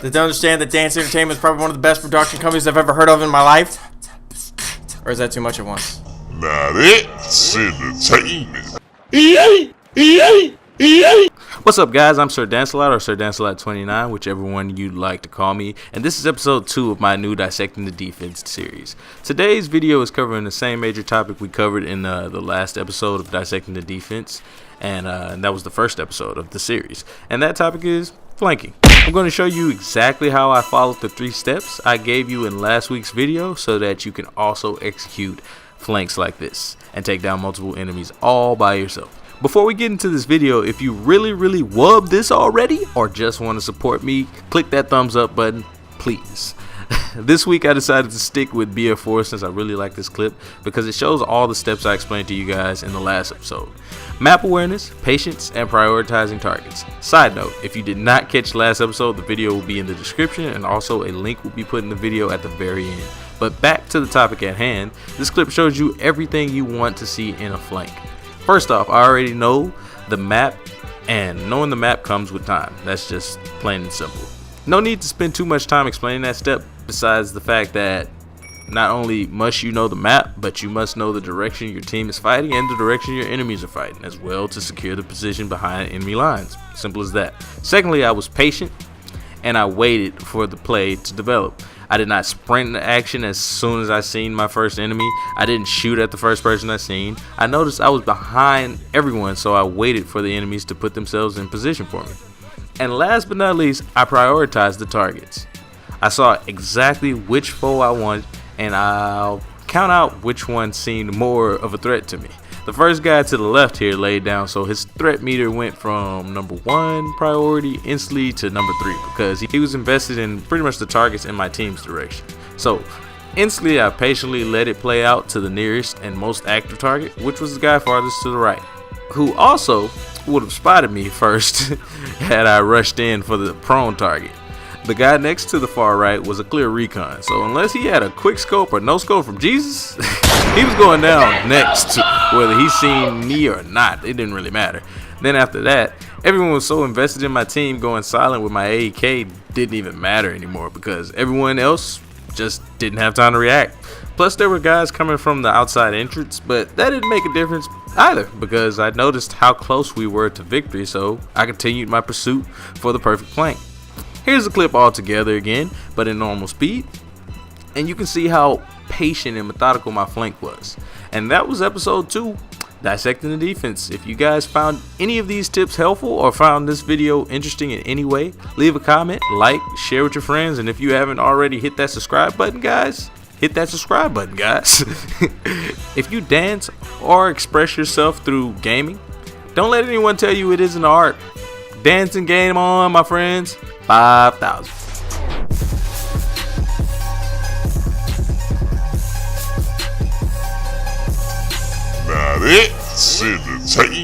Did they understand that Dance Entertainment is probably one of the best production companies I've ever heard of in my life? Or is that too much at once? DDETS Entertainment. What's up, guys? I'm SirDancealot or SirDancealot29, whichever one you'd like to call me, and this is episode 2 of my new Dissecting the Defense series. Today's video is covering the same major topic we covered in the last episode of Dissecting the Defense, and that was the first episode of the series. And that topic is flanking. I'm going to show you exactly how I followed the 3 steps I gave you in last week's video so that you can also execute flanks like this and take down multiple enemies all by yourself. Before we get into this video, if you really wubbed this already or just want to support me, click that thumbs up button, please. This week I decided to stick with BF4 since I really like this clip because it shows all the steps I explained to you guys in the last episode. Map awareness, patience, and prioritizing targets. Side note, if you did not catch last episode, the video will be in the description and also a link will be put in the video at the very end. But back to the topic at hand, this clip shows you everything you want to see in a flank. First off, I already know the map, and knowing the map comes with time. That's just plain and simple. No need to spend too much time explaining that step, besides the fact that not only must you know the map, but you must know the direction your team is fighting and the direction your enemies are fighting as well to secure the position behind enemy lines. Simple as that. Secondly, I was patient and I waited for the play to develop. I did not sprint into action as soon as I seen my first enemy. I didn't shoot at the first person I seen. I noticed I was behind everyone, so I waited for the enemies to put themselves in position for me. And last but not least, I prioritized the targets. I saw exactly which foe I wanted, and I'll count out which one seemed more of a threat to me. The first guy to the left here laid down, so his threat meter went from number 1 priority instantly to number 3 because he was invested in pretty much the targets in my team's direction. So instantly I patiently let it play out to the nearest and most active target, which was the guy farthest to the right, who also would have spotted me first had I rushed in for the prone target. The guy next to the far right was a clear recon, so unless he had a quick scope or no scope from Jesus, he was going down next, whether he seen me or not. It didn't really matter. Then after that, everyone was so invested in my team, going silent with my AEK didn't even matter anymore because everyone else just didn't have time to react. Plus there were guys coming from the outside entrance, but that didn't make a difference either because I noticed how close we were to victory, so I continued my pursuit for the perfect flank. Here's the clip all together again, but in normal speed, and you can see how patient and methodical my flank was. And that was episode 2, Dissecting the Defense. If you guys found any of these tips helpful or found this video interesting in any way, leave a comment, like, share with your friends, and if you haven't already, hit that subscribe button, guys. Hit that subscribe button, guys. If you dance or express yourself through gaming, don't let anyone tell you it isn't art. Dance and game on, my friends. 5,000. DDETS Entertainment.